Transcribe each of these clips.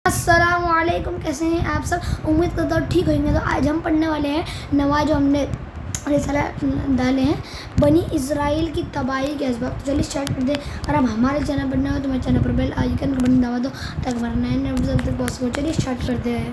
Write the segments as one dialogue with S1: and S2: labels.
S1: السلام علیکم، کیسے ہیں آپ سب؟ امید کرتا ہوں ٹھیک ہوئیں گے۔ تو آج ہم پڑھنے والے ہیں نماز جو ہم نے رسالہ ڈالے ہیں، بنی اسرائیل کی تباہی کے اسباب۔ تو چلیے اسٹارٹ کرتے ہیں۔ اور اب ہمارے چینل پر نہ ہو تو میرے چینل پر بیل آئیکن کو بٹن دبا دو تاکہ ہمارا نئے نئے ویڈیوز اب تک پہنچ سکے۔ چلیے اسٹارٹ کرتے ہیں۔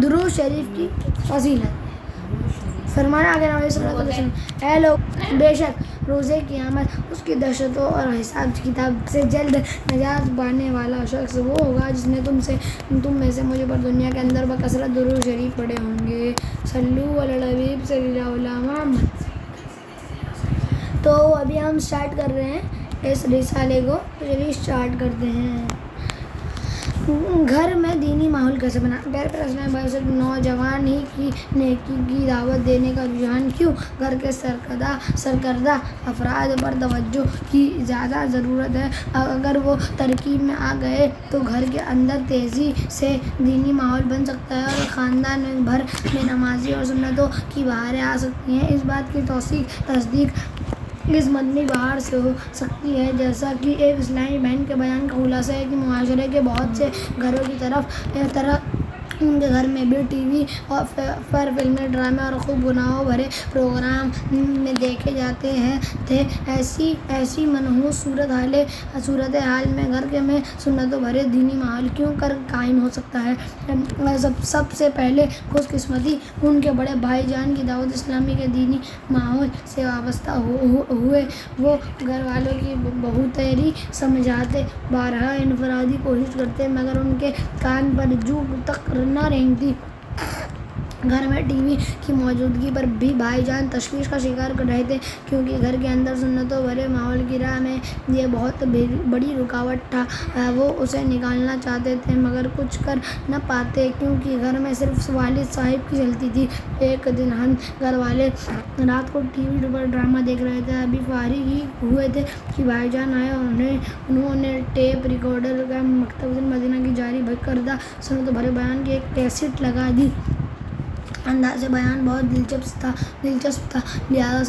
S1: درود شریف کی فضیلت۔ فرمایا آگے نبی صلی اللہ علیہ وسلم، اے لوگ، بے شک روزے قیامت اس کی دہشتوں اور حساب کتاب سے جلد نجات پانے والا شخص وہ ہوگا جس نے تم میں سے مجھ پر دنیا کے اندر بکثرت درود شریف پڑھے ہوں گے۔ صلو علی الحبیب صلی اللہ علیہ محمد۔ تو ابھی ہم سٹارٹ کر رہے ہیں اس رسالے کو، تو چلیے اسٹارٹ کرتے ہیں۔ گھر میں دینی ماحول کیسے بنا؟ پیارے پیارے اسلام بھائی، صرف نوجوان ہی کی نیکی کی دعوت دینے کا رجحان کیوں؟ گھر کے سرکردہ افراد پر توجہ کی زیادہ ضرورت ہے۔ اگر وہ ترکیب میں آ گئے تو گھر کے اندر تیزی سے دینی ماحول بن سکتا ہے اور خاندان بھر میں نمازی اور سنتوں کی بہاریں آ سکتی ہیں۔ اس بات کی تصدیق اس مدنی بہار سے ہو سکتی ہے، جیسا کہ ایک اسلامی بہن کے بیان کا خلاصہ ہے کہ معاشرے کے بہت سے گھروں کی طرح ان کے گھر میں بھی ٹی وی پر فلمیں، ڈرامے اور خوب گناہوں بھرے پروگرام میں دیکھے جاتے تھے۔ ایسی منحوس صورتحال میں گھر میں سنتوں بھرے دینی ماحول کیوں کر قائم ہو سکتا ہے؟ سب سے پہلے خوش قسمتی ان کے بڑے بھائی جان کی دعوت اسلامی کے دینی ماحول سے وابستہ ہوئے۔ وہ گھر والوں کی بہتری سمجھاتے، بارہا انفرادی کوشش کرتے، مگر ان کے کان پر جوں تک نہ رینگتی۔ گھر میں ٹی وی کی موجودگی پر بھی بھائی جان تشویش کا شکار رہے تھے، کیونکہ گھر کے اندر سنتوں بھرے ماحول کی راہ میں یہ بہت بڑی رکاوٹ تھا۔ وہ اسے نکالنا چاہتے تھے مگر کچھ کر نہ پاتے، کیونکہ گھر میں صرف والد صاحب کی چلتی تھی۔ ایک دن ہم گھر والے رات کو ٹی وی پر ڈرامہ دیکھ رہے تھے، ابھی فارغ ہی ہوئے تھے کہ بھائی جان آئے۔ انہوں نے ٹیپ ریکارڈر کا مکتبۃ المدینہ کی جاری کردہ سنتوں بھرے بیان کی ایک کیسٹ لگا دی۔ انداز بیان بہت دلچسپ تھا، لہٰذا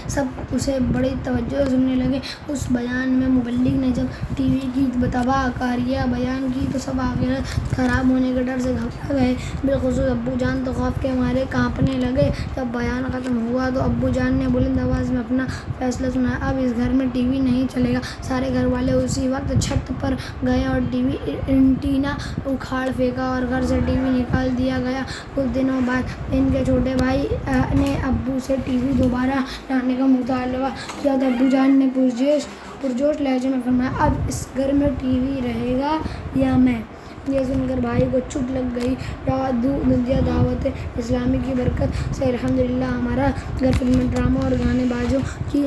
S1: سب اسے بڑی توجہ سے سننے لگے۔ اس بیان میں مبلغ نے جب ٹی وی کی تباہ کاریاں بیان کی تو سب آخرت خراب ہونے کے ڈر سے گھبرا گئے، بالخصوص ابو جان تو خوف کے مارے کانپنے لگے۔ جب بیان ختم ہوا تو ابو جان نے بلند آواز میں اپنا فیصلہ سنایا، اب اس گھر میں ٹی وی نہیں چلے گا۔ سارے گھر والے اسی وقت چھت پر گئے اور ٹی وی اینٹینا اکھاڑ پھینکا اور گھر سے ٹی وی نکال دیا گیا۔ کچھ دنوں بعد ان کے چھوٹے بھائی نے ابو سے ٹی وی دوبارہ لانے کا مطالبہ کیا تو ابو جان نے پرجوش لہجے میں فرمایا، اب اس گھر میں ٹی وی رہے گا یا میں؟ یہ سن کر بھائی کو چوٹ لگ گئی۔ دعوت اسلامی کی برکت سے الحمدللہ ہمارا گھر فلموں، ڈراموں اور گانے بازوں کی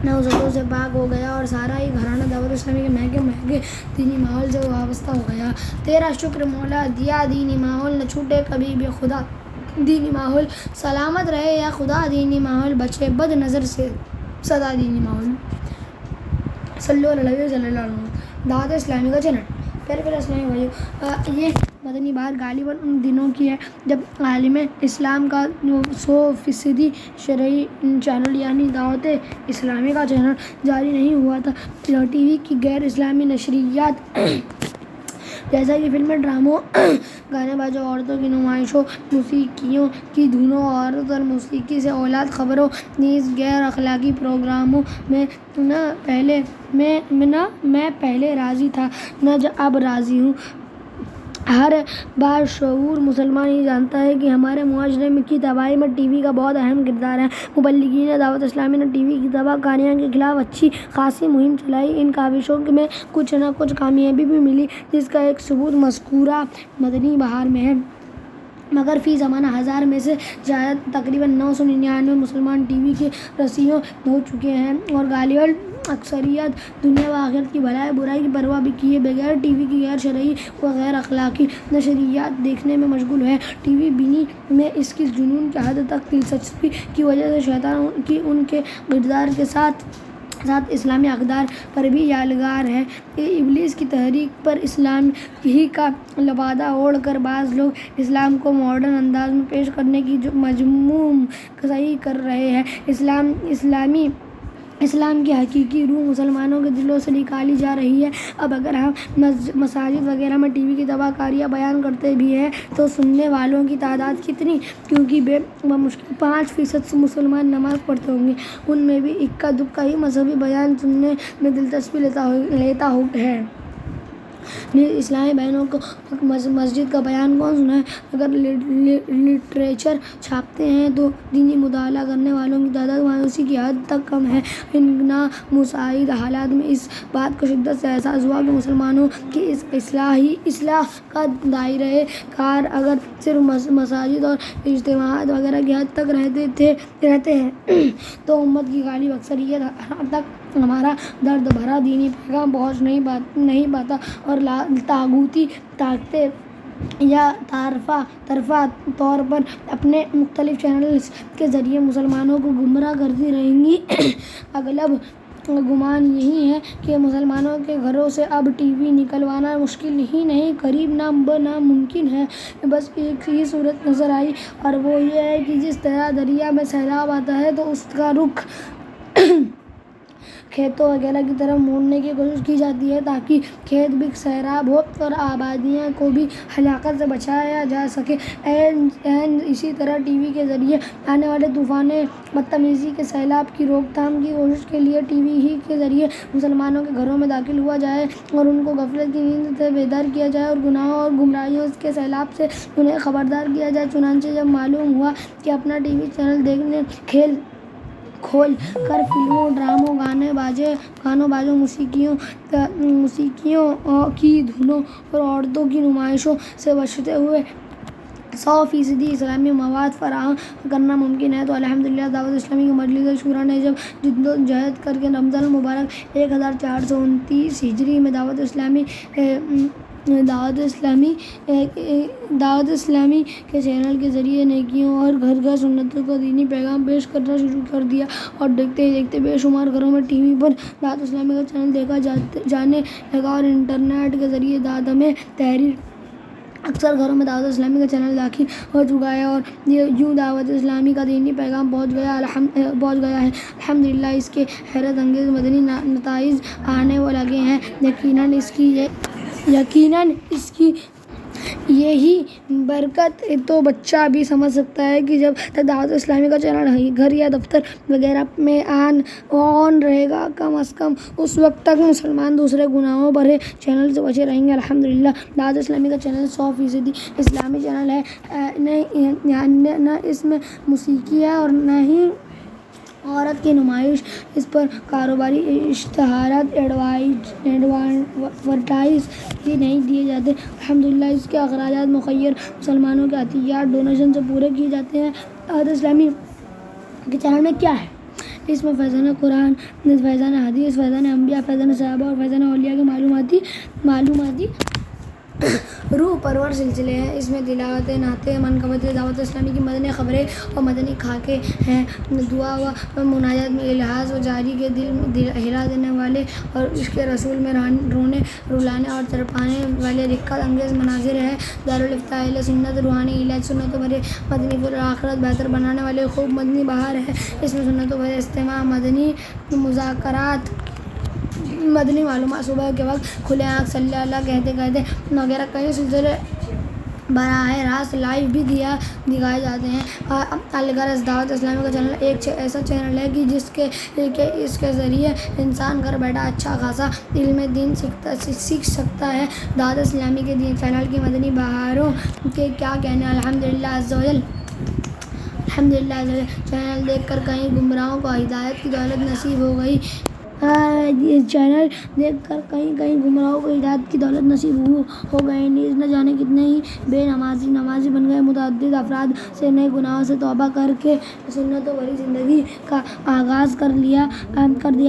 S1: نوزتوں سے پاک ہو گیا اور سارا ہی گھرانہ دعوت اسلامی کے مہنگے دینی ماحول سے وابستہ ہو گیا۔ تیرا شکر مولا، دیا دینی ماحول نہ چھوٹے کبھی بھی خدا، دینی ماحول سلامت رہے یا خدا، دینی ماحول بچے بد نظر سے سدا، دینی ماحول۔ صلو علی النبی صلی اللہ علیہ وسلم۔ دعوت اسلامی کا چینل۔ پیارے پیارے اسلامی بھائیو، یہ مدنی بہار غالباً ان دنوں کی ہے جب عالم اسلام کا 100% شرعی چینل یعنی دعوت اسلامی کا چینل جاری نہیں ہوا تھا۔ ٹی وی کی غیر اسلامی نشریات جیسا کہ فلمیں، ڈراموں، گانے بازوں، عورتوں کی نمائشوں، موسیقیوں کی دھنوں، عورت اور موسیقی سے اولاد خبروں نیز غیر اخلاقی پروگراموں میں نہ میں پہلے راضی تھا نہ اب راضی ہوں۔ ہر باشعور مسلمان یہ جانتا ہے کہ ہمارے معاشرے کی تباہی میں ٹی وی کا بہت اہم کردار ہے۔ مبلغین دعوت اسلامی نے ٹی وی کی تباہ کاریوں کے خلاف اچھی خاصی مہم چلائی۔ ان کاوشوں میں کچھ نہ کچھ کامیابی بھی ملی، جس کا ایک ثبوت مذکورہ مدنی بہار میں ہے۔ مگر فی زمانہ ہزار میں سے زائد تقریباً 999 مسلمان ٹی وی کے رسیوں ہو چکے ہیں اور غالباً اکثریت دنیا و آخرت کی بھلائی برائی کی پرواہ کیے بغیر ٹی وی کی غیر شرعی و غیر اخلاقی نشریات دیکھنے میں مشغول ہے۔ ٹی وی بینی میں اس کی جنون کی حد تک دلچسپی کی وجہ سے شیطان کی ان کے کردار کے ساتھ اسلامی اقدار پر بھی یلغار ہے۔ ابلیس کی تحریک پر اسلام ہی کا لبادہ اوڑھ کر بعض لوگ اسلام کو ماڈرن انداز میں پیش کرنے کی جو مذموم سعی کر رہے ہیں۔ اسلامی اسلام کی حقیقی روح مسلمانوں کے دلوں سے نکالی جا رہی ہے۔ اب اگر ہم مساجد وغیرہ میں ٹی وی کی تباہ کاریاں بیان کرتے بھی ہیں تو سننے والوں کی تعداد کتنی؟ کیونکہ بمشکل 5% مسلمان نماز پڑھتے ہوں گے، ان میں بھی اکا دکا ہی مذہبی بیان سننے میں دلچسپی لیتا ہے۔ اسلامی بہنوں کو مسجد کا بیان کون سنائے؟ اگر لٹریچر چھاپتے ہیں تو دینی مطالعہ کرنے والوں کی تعداد مایوسی کی حد تک کم ہے۔ ان نامساعد حالات میں اس بات کا شدت سے احساس ہوا کہ مسلمانوں کی اس اصلاح کا دائرۂ کار اگر صرف مساجد اور اجتماعات وغیرہ کی حد تک رہتے ہیں تو امت کی غالب اکثریت تک ہمارا درد بھرا دینی پیغام پہنچ نہیں پاتا، اور طاغوتی طاقتیں یا طرفہ طور پر اپنے مختلف چینلز کے ذریعے مسلمانوں کو گمراہ کرتی رہیں گی۔ اغلب گمان یہی ہے کہ مسلمانوں کے گھروں سے اب ٹی وی نکلوانا مشکل ہی نہیں، قریب ناممکن ہے۔ بس ایک ہی صورت نظر آئی، اور وہ یہ ہے کہ جس طرح دریا میں سیلاب آتا ہے تو اس کا رخ کھیتوں وغیرہ کی طرف موڑنے کی کوشش کی جاتی ہے تاکہ کھیت بھی سیراب ہو اور آبادیوں کو بھی ہلاکت سے بچایا جا سکے۔ اسی طرح ٹی وی کے ذریعے آنے والے طوفانِ بدتمیزی کے سیلاب کی روک تھام کی کوشش کے لیے ٹی وی ہی کے ذریعے مسلمانوں کے گھروں میں داخل ہوا جائے اور ان کو غفلت کی نیند سے بیدار کیا جائے اور گناہوں اور گمراہیوں کے سیلاب سے انہیں خبردار کیا جائے۔ چنانچہ جب معلوم ہوا کہ اپنا ٹی وی چینل دیکھنے کھول کر فلموں، ڈراموں، گانوں بازوں، موسیقیوں کی دھنوں اور عورتوں کی نمائشوں سے بچتے ہوئے 100% اسلامی مواد فراہم کرنا ممکن ہے تو الحمدللہ دعوت اسلامی کی مجلس شورا نے جب جدوجہد کر کے رمضان المبارک 1429 ہجری میں دعوت اسلامی کے چینل کے ذریعے نیکیوں اور گھر گھر سنتوں کا دینی پیغام پیش کرنا شروع کر دیا، اور دیکھتے ہی دیکھتے بے شمار گھروں میں ٹی وی پر دعوت اسلامی کا چینل دیکھا جانے لگا، اور انٹرنیٹ کے ذریعے دعوت تحریر اکثر گھروں میں دعوت اسلامی کا چینل داخل ہو چکا ہے، اور یوں دعوت اسلامی کا دینی پیغام پہنچ گیا ہے۔ الحمدللہ اس کے حیرت انگیز مدنی نتائج آنے لگے ہیں۔ یقیناً اس کی یہی برکت تو بچہ بھی سمجھ سکتا ہے کہ جب تک دعوت اسلامی کا چینل گھر یا دفتر وغیرہ میں آن رہے گا، کم از کم اس وقت تک مسلمان دوسرے گناہوں بھرے چینل سے بچے رہیں گے۔ الحمدللہ دعوت اسلامی کا چینل 100% اسلامی چینل ہے، نہ اس میں موسیقی ہے اور نہ ہی عورت کی نمائش۔ اس پر کاروباری اشتہارات ایڈورٹائز ہی نہیں دیے جاتے۔ الحمدللہ اس کے اخراجات مخیر مسلمانوں کے عطیات ڈونیشن سے پورے کیے جاتے ہیں۔ دعوت اسلامی کے چینل میں کیا ہے؟ اس میں فیضان قرآن، فیضان حدیث، فیضان انبیاء، فیضان صحابہ اور فیضان اولیاء کے معلوماتی روح پرور سلسلے ہیں۔ اس میں تلاوتیں، نعتیں، منقبتیں، دعوت اسلامی کی مدنی خبریں اور مدنی خاکے ہیں۔ دعا و مناجات میں الہاظ و جاری کے دل ہلا دینے والے اور عشق رسول میں رونے رلانے اور تڑپانے والے رقت انگیز مناظر ہیں۔ دارالافتاء اہل سنت روحانی علاج سنتوں بھرے مدنی پھول اور آخرت بہتر بنانے والے خوب مدنی بہار ہے۔ اس میں سنتوں بھرے اجتماع، مدنی مذاکرات، مدنی معلومات، صبح کے وقت کھلے آنکھ صلی اللہ کہتے وغیرہ کئی سلسلے براہ راست لائیو بھی دکھائے جاتے ہیں۔ الغرض دعوت اسلامی کا چینل ایک ایسا چینل ہے کہ اس کے ذریعے انسان گھر بیٹھا اچھا خاصا علم دین سیکھ سکتا ہے۔ دعوت اسلامی کے چینل کی مدنی بہاروں کے کیا کہنے؟ الحمدللہ عزوجل چینل دیکھ کر کئی گمراہوں کو ہدایت کی دولت نصیب ہو گئی۔ ہو گئے نیز نہ جانے کتنے ہی بے نمازی بن گئے۔ متعدد افراد سے نئے گناہوں سے توبہ کر کے سنتوں بھری زندگی کا آغاز کر دیا۔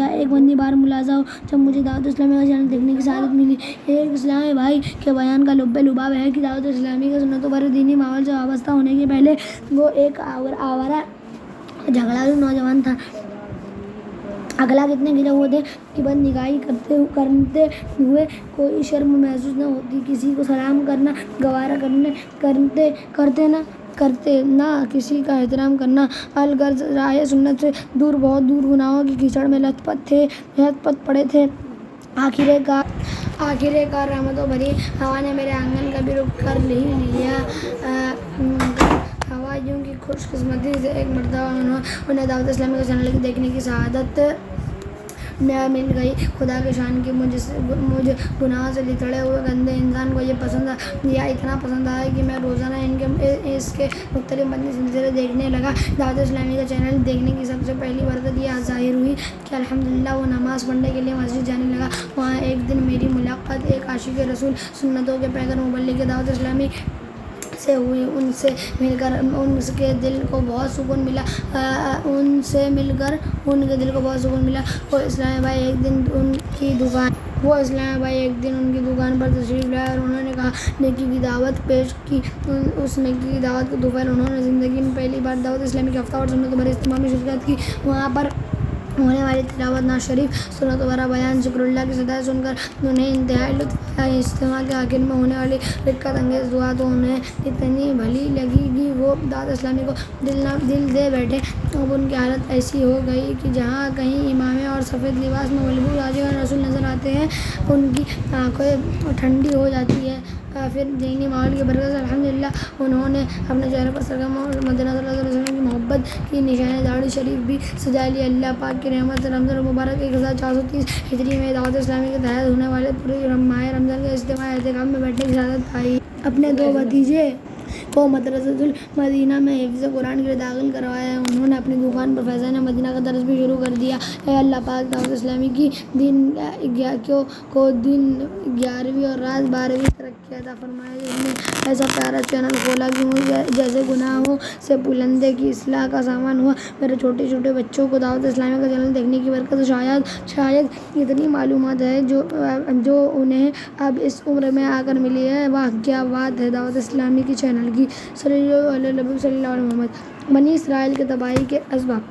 S1: ایک بندی بار ملاحظہ ہو، جب مجھے دعوت اسلامی کا چینل دیکھنے کی سعادت ملی، ایک اسلامی بھائی کے بیان کا لب لباب ہے کہ دعوت اسلامی کے سنتوں بھرے دینی ماحول سے وابستہ ہونے کے پہلے وہ ایک آوارہ جھگڑالو نوجوان تھا۔ اخلاق اتنے گرے ہوئے تھے کہ بد نگاہی کرتے ہوئے کوئی شرم محسوس نہ ہوتی، کسی کو سلام کرنا گوارا کرتے نہ کرتے، نہ کسی کا احترام کرنا، الغرض راہ سنت سے دور، بہت دور، گناہوں کی کیچڑ میں لت پت پڑے تھے۔ آخر کار رحمتوں بھری ہوا نے میرے آنگن کا بھی رخ کر ہی لیا۔ ہوا یوں کہ خوش قسمتی سے ایک مرتبہ انہیں دعوت اسلامی کے چینل دیکھنے کی سعادت مل گئی۔ خدا کی شان کی مجھ گناہوں سے لتڑے ہوئے گندے انسان کو یہ اتنا پسند آیا کہ میں روزانہ اس کے مختلف مدنی سلسلے دیکھنے لگا۔ دعوت اسلامی کا چینل دیکھنے کی سب سے پہلی برکت یہ ظاہر ہوئی کہ الحمدللہ وہ نماز پڑھنے کے لیے مسجد جانے لگا۔ وہاں ایک دن میری ملاقات ایک عاشق رسول، سنتوں کے پیکر، مبلغ دعوت اسلامی سے ہوئی۔ ان سے مل کر ان کے دل کو بہت سکون ملا۔ وہ اسلام بھائی ایک دن ان کی دکان پر تشریف لائے اور انہوں نے کہا نیکی کی دعوت پیش کی۔ اس نیکی کی دعوت کے طفیل انہوں نے زندگی میں پہلی بار دعوت اسلامی کے ہفتہ اور سنتوں بھرے اجتماع میں شرکت کی۔ وہاں پر ہونے والی تلاوت، نعت شریف، سنتوں بھرا بیان، ذکر اللہ کی صدائیں سن کر انہیں انتہائی لطف آیا۔ اجتماع کے آخر میں ہونے والی رکعت انگیز دعا تو انہیں اتنی بھلی لگی کہ وہ دعوت اسلامی کو دل دے بیٹھے۔ اب ان کی حالت ایسی ہو گئی کہ جہاں کہیں امامے اور سفید لباس میں ملبوس عاشقان رسول نظر آتے ہیں، ان کی آنکھیں ٹھنڈی ہو جاتی ہیں۔ پھر دینی ماحول کی برکت سے الحمدللہ انہوں نے اپنے چہرے پر سرگرم اور مدینہ صلی اللہ علیہ وسلم کی محبت کی نشانی داڑھی شریف بھی سجا لی۔ اللہ پاک کی رحمت سے رمضان المبارک 1430 ہجری میں دعوت اسلامی کے تحت ہونے والے پورے ماہ رمضان کے اجتماع اعتکاف میں بیٹھنے کی سعادت پائی۔ اپنے 2 بھتیجے کو مدرسۃ المدینہ میں حفظ قرآن کے لیے داخل کروایا ہے۔ انہوں نے اپنی دکان پر فیضان مدینہ کا درس بھی شروع کر دیا۔ اے اللہ پاک، دعوت اسلامی کی کو دن 11ویں اور رات 12ویں ترقی عطا فرمائے۔ جس نے ایسا پیارا چینل کھولا کہ مجھے جیسے گناہوں سے پلندے کی اصلاح کا سامان ہوا۔ میرے چھوٹے چھوٹے بچوں کو دعوت اسلامی کا چینل دیکھنے کی برکت سے شاید اتنی معلومات ہے جو انہیں اب اس عمر میں آ کر ملی ہے۔ واہ کیا بات ہے دعوت اسلامی کی چینل کی۔ صلی اللہ علیہ محمد۔ بنی اسرائیل کی تباہی کے اسباب۔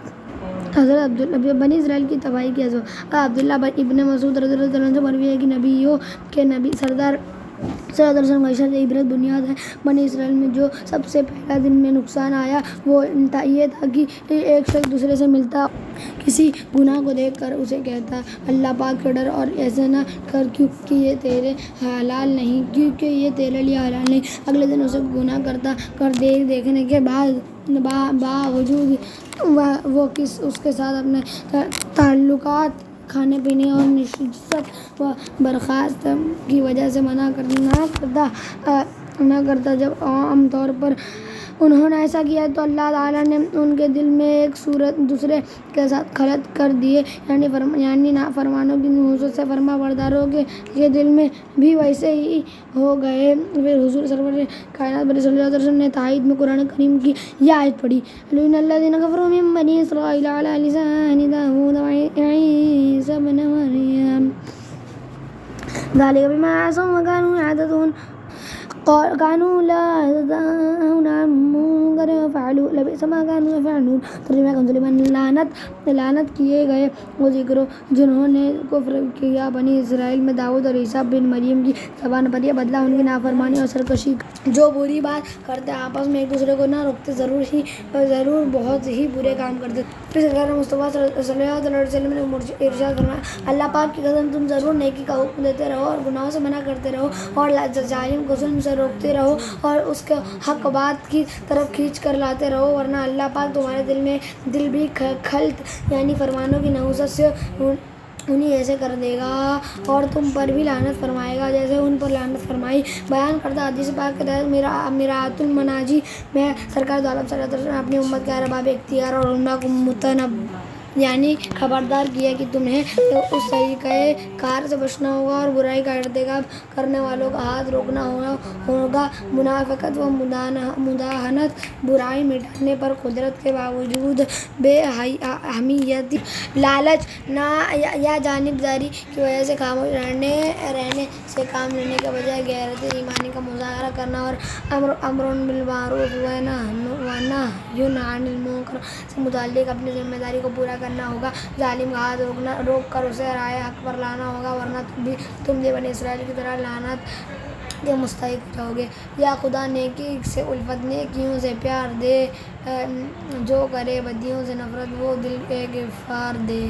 S1: بنی اسرائیل کی تباہی کے اسباب۔ عبداللہ ابن مسعود رضی اللہ عنہ سے مروی ہے کہ نبیوں کے نبی سردار صلی اللہ علیہ وسلم عائشہ سے عبرت بنیاد ہے۔ بنی اسرائیل میں جو سب سے پہلا دن میں نقصان آیا وہ یہ تھا کہ ایک شخص دوسرے سے ملتا کسی گناہ کو دیکھ کر اسے کہتا اللہ پاک کا ڈر اور ایسے نہ کر کیونکہ یہ تیرے لیے حلال نہیں۔ اگلے دن اسے گناہ کرتا کر دیکھنے کے باوجود وہ اس کے ساتھ اپنے تعلقات، کھانے پینے اور نشست و برخاست کی وجہ سے منع نہ کرتا۔ جب عام طور پر انہوں نے ایسا کیا تو اللہ تعالیٰ نے ان کے دل میں ایک صورت دوسرے کے ساتھ خلط کر دیے، یعنی نافرمانوں کی نحوست سے فرما برداروں کے دل میں بھی ویسے ہی ہو گئے۔ پھر حضور سرور کائنات صلی اللہ علیہ وسلم نے تائید میں قرآن کریم کی یہ آیت پڑھی لعن الذین کفروا من بنی اسرائیل علی لسان داؤد وعیسی ابن مریم ذلک بما عصوا وکانوا یعتدون كانوا لا يتناهون عن منكر فعلوا لبئس ما كانوا يفعلون۔ ترجمہ کنز لعنت کیے گئے وہ ذکروں جنہوں نے کفر کیا بنی اسرائیل میں داؤد اور عیسیٰ بن مریم کی زبان پر، یہ بدلہ ان کی نافرمانی اور سرکشی کا۔ جو بری بات کرتے آپس میں ایک دوسرے کو نہ روکتے، ضرور بہت ہی برے کام کرتے۔ پھر سرکار مصطفیٰ صلی اللہ علیہ وسلم نے ارشاد فرمایا اللہ پاک کی قسم تم ضرور نیکی کا حکم دیتے رہو اور گناہوں سے منع کرتے رہو اور ظالم کو ظلم سے روکتے رہو اور اس کے حق بات کی طرف کھینچ کر لاتے رہو، ورنہ اللہ پاک تمہارے دل بھی خلط یعنی فرمانوں کی نحوست سے انہیں ایسے کر دے گا اور تم پر بھی لعنت فرمائے گا جیسے ان پر لعنت فرمائی۔ بیان کردہ حدیث پاک کے تحت میرات المناجی میں سرکار دو عالم صلی اللہ علیہ وسلم نے اپنی امت کے ارباب اختیار اور علماء کو متنبہ یعنی خبردار کیا کہ تمہیں اس طریقہ کار سے بچنا ہوگا اور برائی کا ارتکاب کرنے والوں کا ہاتھ روکنا ہوگا۔ منافقت و مداہنت، برائی مٹانے پر قدرت کے باوجود بے حمیتی، لالچ یا جانبداری کی وجہ سے خاموش رہنے سے کام لینے کے بجائے غیرت ایمانی کا مظاہرہ کرنا اور امر بالمعروف و نہی عن المنکر سے متعلق اپنی ذمہ داری کو پورا کرنا ہوگا، ظالم کا ہاتھ روک کر اسے رائے حق پر لانا ہوگا، ورنہ تم بھی بنی اسرائیل کی طرح لعنت کے مستحق ہو جاؤ گے۔ یا خدا نیکی سے الفت، نیکیوں سے پیار دے، جو کرے بدیوں سے نفرت، وہ دل کے غفار دے۔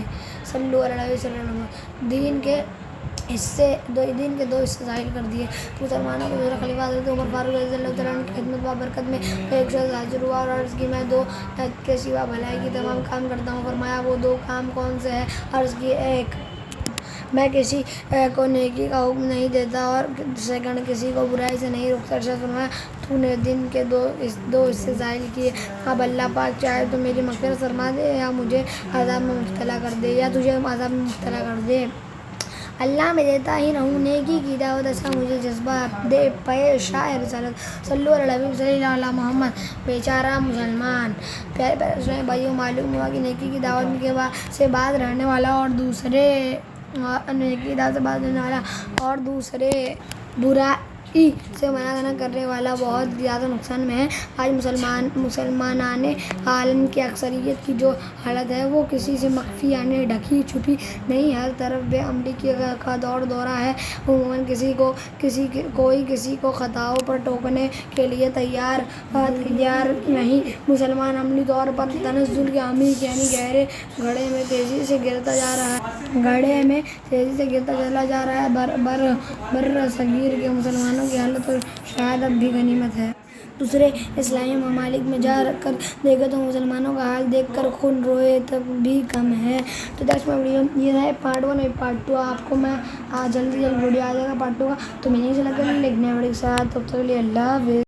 S1: صلو علی النبی صلی اللہ علیہ وسلم۔ دین کے دو حصے ظاہر کر دیے۔ مسلمانوں کے دوسرے خلیفہ حضرت عمر فاروق رضی اللہ تعالیٰ عنہ کی خدمت بابرکت میں ایک شخص حاضر ہوا اور عرض کی، میں 2 کے سوا بھلائی کے تمام کام کرتا ہوں۔ فرمایا، وہ 2 کام کون سے ہیں؟ عرض کی، 1 میں کسی کو نیکی کا حکم نہیں دیتا اور 2 کسی کو برائی سے نہیں روکتا۔ ارشاد فرمایا، تو نے دین کے 2 حصے ظاہر کیے، اب اللہ پاک چاہے تو میری مغفرت فرما دے یا مجھے عذاب میں مبتلا کر دے یا تجھے عذاب میں مبتلا کر دے۔ اللہ میں دیتا ہی رہوں، نیکی کی دعوت ایسا مجھے جذبہ دے، پیشہ رسالت۔ صلو علی النبی صلی اللہ علیہ محمد۔ بیچارہ مسلمان۔ پیارے پیارے اسلامی بھائیوں، معلوم ہوا کہ نیکی کی دعوت سے باز رہنے والا اور دوسرے برائی سے منع کرنے والا بہت زیادہ نقصان میں ہے۔ آج مسلمانان عالم کی اکثریت کی جو حالت ہے وہ کسی سے مخفی یعنی ڈھکی چھپی نہیں، ہر طرف بے عملی کا دورہ ہے۔ عموماً کوئی کسی کو خطاؤں پر ٹوکنے کے لیے تیار نہیں۔ مسلمان عملی طور پر تنزل کے عمیق یعنی گہرے گڑھے میں تیزی سے گرتا چلا جا رہا ہے۔ بر صغیر کے مسلمانوں کی حالت تو شاید اب بھی غنیمت ہے۔ دوسرے اسلامی ممالک میں جا کر دیکھیں تو مسلمانوں کا حال دیکھ کر خون روئے تک بھی کم ہے۔ تو درس میں ویڈیو یہ ہے پارٹ 1 اور پارٹ 2 آپ کو میں جلدی ویڈیو آ جائے گا پارٹ 2 کا، تو میں نہیں چلا کر لکھنے والی کے ساتھ۔ تب تک کے لیے اللہ حافظ۔